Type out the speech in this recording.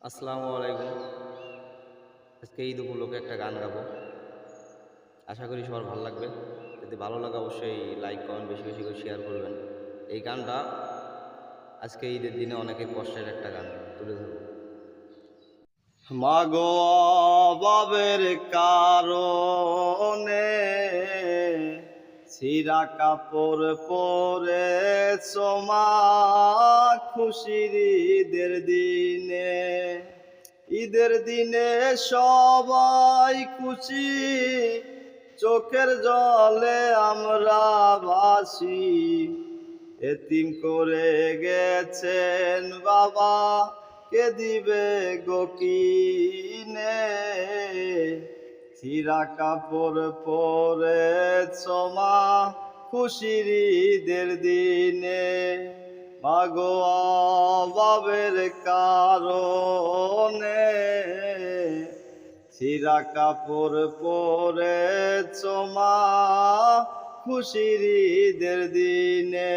আসসালামু আলাইকুম। আজকে ঈদ উপলক্ষে একটা গান গাবো। আশা করি সবার ভালো লাগবে। যদি ভালো লাগে অবশ্যই লাইক, কমেন্ট বেশি বেশি করে শেয়ার করবেন। এই গানটা আজকে ঈদের দিনে অনেকের কষ্টের একটা গান তুলে ধরবো। মাগো অভাবের কারণে ছিঁড়া কাপড় পরে সোমা খুশির ঈদের দিনে সবাই খুশি, চোখের জলে আমরা ভাসি। এতিম করে গেছেন বাবা, কে দিবে গো কিনে? ছিঁড়া কাপড় পরে সোমা খুশির ঈদের দিনে, মাগো অভাবের কারণে ছিঁড়া কাপড় পরে সোমা খুশির ঈদের দিনে।